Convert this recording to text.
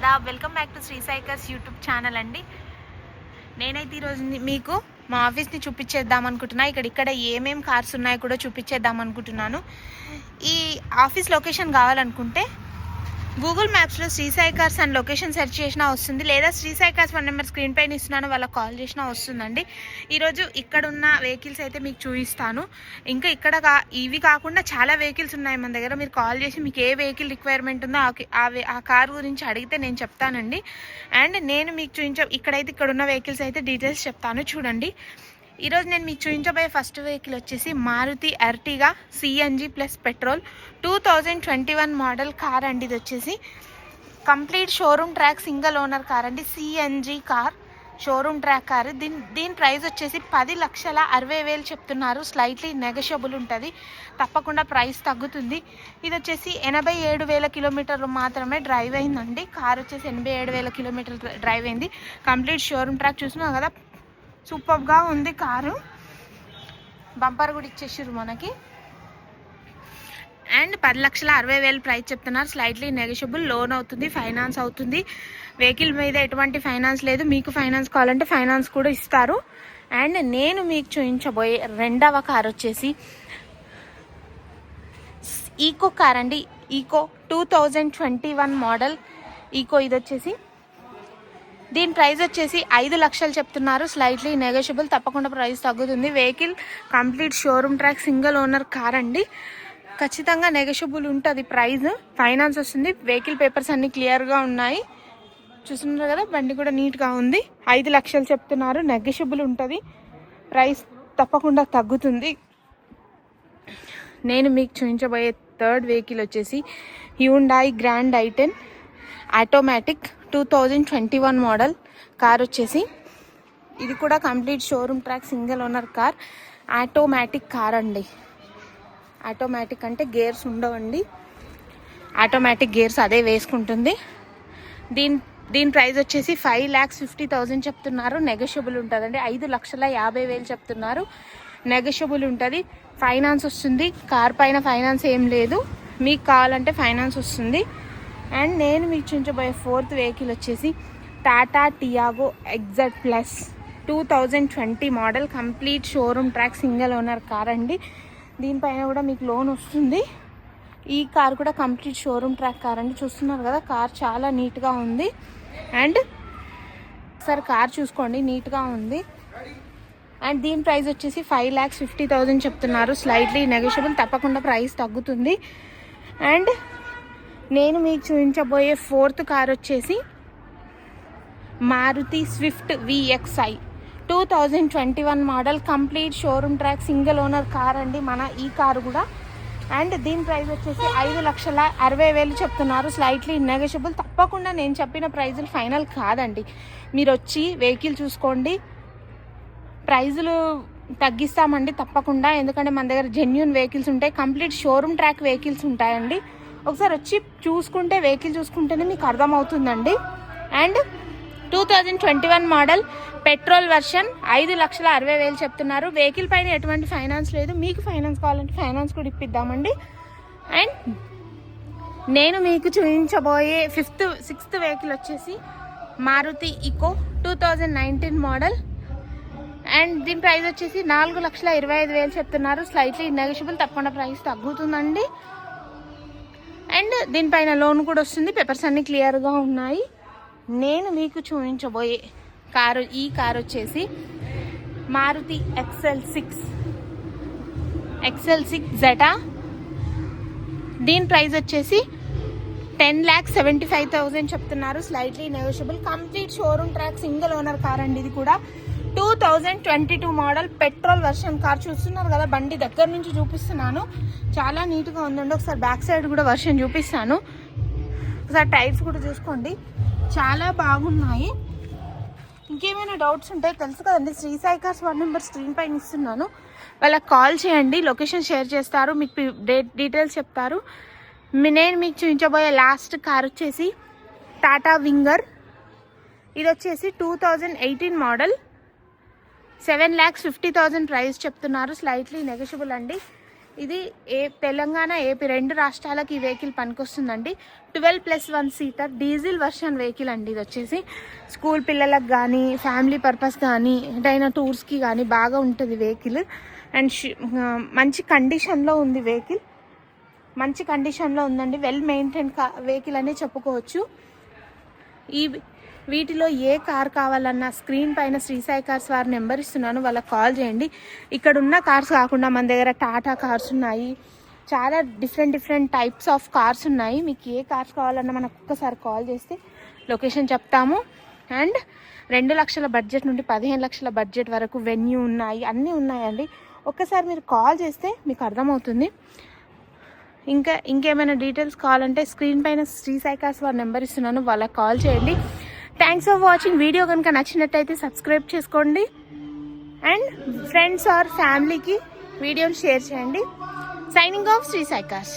Aadab, welcome back to Sri సైకర్స్ YouTube channel అండి. నేనైతే ఈరోజు మీకు మా ఆఫీస్ని చూపించేద్దాం అనుకుంటున్నా. ఇక్కడ ఏమేం కార్స్ ఉన్నాయో కూడా చూపించేద్దాం అనుకుంటున్నాను. ఈ ఆఫీస్ లొకేషన్ కావాలనుకుంటే గూగుల్ మ్యాప్స్లో శ్రీ సాయి కార్స్ అని లొకేషన్ సెర్చ్ చేసినా వస్తుంది, లేదా Sri Sai cars 1 number screen పైన ఇస్తున్నాను, వాళ్ళకి కాల్ చేసినా వస్తుందండి. ఈరోజు ఇక్కడ ఉన్న వెహికల్స్ అయితే మీకు చూపిస్తాను. ఇంకా ఇవి కాకుండా చాలా వెహికల్స్ ఉన్నాయి మన దగ్గర. మీరు కాల్ చేసి మీకు ఏ వెహికల్ రిక్వైర్మెంట్ ఉందో ఆ కార్ గురించి అడిగితే నేను చెప్తానండి. అండ్ నేను మీకు ఇక్కడ ఉన్న వెహికల్స్ అయితే డీటెయిల్స్ చెప్తాను, చూడండి. ఈరోజు నేను మీకు చూపించబోయే ఫస్ట్ వెహికల్ వచ్చేసి Maruti Ertiga CNG plus petrol 2021 model car అండి. ఇది వచ్చేసి complete showroom track single owner car అండి. CNG car, showroom track car. దీని ప్రైస్ వచ్చేసి 10,60,000 చెప్తున్నారు. స్లైట్లీ నెగోషియబుల్ ఉంటుంది, తప్పకుండా ప్రైస్ తగ్గుతుంది. ఇది వచ్చేసి 87,000 కిలోమీటర్లు మాత్రమే డ్రైవ్ అయిందండి. కార్ వచ్చేసి 87,000 కిలోమీటర్లు డ్రైవ్ అయింది. కంప్లీట్ షోరూమ్ ట్రాక్ చూస్తున్నాం కదా, సూపర్గా ఉంది కారు. బంపర్ కూడా ఇచ్చేసారు మనకి. అండ్ 10,60,000 ప్రైస్ చెప్తున్నారు. స్లైట్లీ నెగోషియబుల్, లోన్ అవుతుంది, ఫైనాన్స్ అవుతుంది. వెహికల్ మీద ఎటువంటి ఫైనాన్స్ లేదు. మీకు ఫైనాన్స్ కావాలంటే ఫైనాన్స్ కూడా ఇస్తారు. అండ్ నేను మీకు చూపించబోయే రెండవ కార్ వచ్చేసి ఈకో కార్ అండి. Eeco 2021 model Eeco. ఇది వచ్చేసి దీని ప్రైస్ వచ్చేసి 5 లక్షలు చెప్తున్నారు. స్లైట్లీ నెగోషియబుల్, తప్పకుండా ప్రైస్ తగ్గుతుంది. Vehicle complete showroom track single owner car అండి. ఖచ్చితంగా నెగోషియబుల్ ఉంటుంది ప్రైస్. ఫైనాన్స్ వస్తుంది. వెహికల్ పేపర్స్ అన్నీ క్లియర్గా ఉన్నాయి, చూస్తున్నారు కదా. బండి కూడా నీట్గా ఉంది. 5 లక్షలు చెప్తున్నారు. నెగోషియబుల్ ఉంటుంది, ప్రైస్ తప్పకుండా తగ్గుతుంది. నేను మీకు చూపించబోయే థర్డ్ వెహికల్ వచ్చేసి Hyundai grand i10 automatic 2021 model car వచ్చేసి. ఇది కూడా complete showroom track single owner car. Automatic car అండి. ఆటోమేటిక్ అంటే గేర్స్ ఉండవండి, ఆటోమేటిక్ గేర్స్ అదే వేసుకుంటుంది. దీని ప్రైస్ వచ్చేసి 5,50,000 చెప్తున్నారు. నెగోషియబుల్ ఉంటుందండి. 5,50,000 చెప్తున్నారు. నెగోషియబుల్ ఉంటుంది. ఫైనాన్స్ వస్తుంది. కార్ పైన ఫైనాన్స్ ఏం లేదు, మీకు కావాలంటే ఫైనాన్స్ వస్తుంది. అండ్ నేను మీకు చూపించబోయే ఫోర్త్ వెహికల్ వచ్చేసి Tata Tiago XZ plus 2020 model complete showroom track single owner car అండి. దీనిపైన కూడా మీకు లోన్ వస్తుంది. ఈ కార్ కూడా కంప్లీట్ షోరూమ్ ట్రాక్ కార్ అండి. చూస్తున్నారు కదా, కార్ చాలా నీట్గా ఉంది. అండ్ ఒకసారి కార్ చూసుకోండి, నీట్గా ఉంది. అండ్ దీని ప్రైస్ వచ్చేసి 5,50,000 చెప్తున్నారు. స్లైట్లీ నెగోషియబుల్, తప్పకుండా ప్రైస్ తగ్గుతుంది. అండ్ నేను మీకు చూపించబోయే ఫోర్త్ కార్ వచ్చేసి Maruti Swift VXi 2021 model complete showroom track single owner car అండి మన ఈ కారు కూడా. అండ్ దీని ప్రైస్ వచ్చేసి 5,60,000 చెప్తున్నారు. స్లైట్లీ నెగోషియబుల్, తప్పకుండా నేను చెప్పిన ప్రైజులు ఫైనల్ కాదండి. మీరు వచ్చి వెహికల్ చూసుకోండి, ప్రైజులు తగ్గిస్తామండి తప్పకుండా. ఎందుకంటే మన దగ్గర జెన్యూన్ వెహికల్స్ ఉంటాయి, కంప్లీట్ షోరూమ్ ట్రాక్ వెహికల్స్ ఉంటాయండి. ఒకసారి వచ్చి చూసుకుంటే, వెహికల్ చూసుకుంటేనే మీకు అర్థమవుతుందండి. అండ్ 2021 మోడల్ పెట్రోల్ వర్షన్ 5,60,000 చెప్తున్నారు. వెహికల్ పైన ఎటువంటి ఫైనాన్స్ లేదు, మీకు ఫైనాన్స్ కావాలంటే ఫైనాన్స్ కూడా ఇప్పిద్దామండి. అండ్ నేను మీకు చూపించబోయే సిక్స్త్ వెహికల్ వచ్చేసి మారుతి ఈకో 2019 మోడల్. అండ్ దీని ప్రైస్ వచ్చేసి 4,25,000 చెప్తున్నారు. స్లైట్లీ నెగోషియబుల్, తప్పకుండా ప్రైస్ తగ్గుతుందండి. అండ్ దీనిపైన లోన్ కూడా వస్తుంది. పేపర్స్ అన్నీ క్లియర్గా ఉన్నాయి. నేను మీకు చూపించబోయే ఈ కారు వచ్చేసి మారుతి XL6 జెటా. దీని ప్రైస్ వచ్చేసి 10,75,000 చెప్తున్నారు. Slightly negotiable, complete showroom track single owner car అండి. ఇది కూడా 2022 మోడల్ పెట్రోల్ వర్షన్ కార్. చూస్తున్నారు కదా, బండి దగ్గర నుంచి చూపిస్తున్నాను, చాలా నీట్గా ఉందండి. ఒకసారి బ్యాక్ సైడ్ కూడా వర్షన్ చూపిస్తాను. ఒకసారి టైర్స్ కూడా చూసుకోండి, చాలా బాగున్నాయి. ఇంకేమైనా డౌట్స్ ఉంటే తెలుసు కదండి, Sri Sai cars 1 number screen పైన ఇస్తున్నాను, వాళ్ళకి కాల్ చేయండి. లొకేషన్ షేర్ చేస్తారు, మీకు డీటెయిల్స్ చెప్తారు. నేను మీకు చూపించబోయే లాస్ట్ కార్ వచ్చేసి టాటా వింగర్. ఇది వచ్చేసి 2018 మోడల్. 7,50,000 ప్రైస్ చెప్తున్నారు. స్లైట్లీ నెగోషియబుల్ అండి. ఇది తెలంగాణ ఏపీ 2 రాష్ట్రాలకి ఈ వెహికల్ పనికొస్తుందండి. 12+1 సీటర్ డీజిల్ వర్షన్ వెహికల్ అండి. ఇది వచ్చేసి స్కూల్ పిల్లలకు కానీ ఫ్యామిలీ పర్పస్ కానీ ఏదైనా టూర్స్కి కానీ బాగా ఉంటుంది వెహికల్. అండ్ మంచి కండిషన్లో ఉంది వెహికల్, మంచి కండిషన్లో ఉందండి. వెల్ మెయింటైన్ వెహికల్ అనే చెప్పుకోవచ్చు. వీటిలో ఏ కార్ కావాలన్నా స్క్రీన్ పైన శ్రీ సాయి కార్స్ వారి నెంబర్ ఇస్తున్నాను, వాళ్ళకి కాల్ చేయండి. ఇక్కడ ఉన్న కార్స్ కాకుండా మన దగ్గర టాటా కార్స్ ఉన్నాయి, చాలా డిఫరెంట్ టైప్స్ ఆఫ్ కార్స్ ఉన్నాయి. మీకు ఏ కార్స్ కావాలన్నా మనకు ఒక్కసారి కాల్ చేస్తే లొకేషన్ చెప్తాము. అండ్ 2 లక్షల బడ్జెట్ నుండి 15 లక్షల బడ్జెట్ వరకు వెన్యూ ఉన్నాయి, అన్నీ ఉన్నాయండి. ఒక్కసారి మీరు కాల్ చేస్తే మీకు అర్థమవుతుంది. ఇంకేమైనా డీటెయిల్స్ కావాలంటే స్క్రీన్ పైన శ్రీ సాయి కార్స్ వారి నెంబర్ ఇస్తున్నాను, వాళ్ళకి కాల్ చేయండి. Thanks for watching. వీడియో కనుక నచ్చినట్టయితే సబ్స్క్రైబ్ చేసుకోండి అండ్ ఫ్రెండ్స్ ఆర్ ఫ్యామిలీకి వీడియోని షేర్ చేయండి. Signing off Sri Sai cars.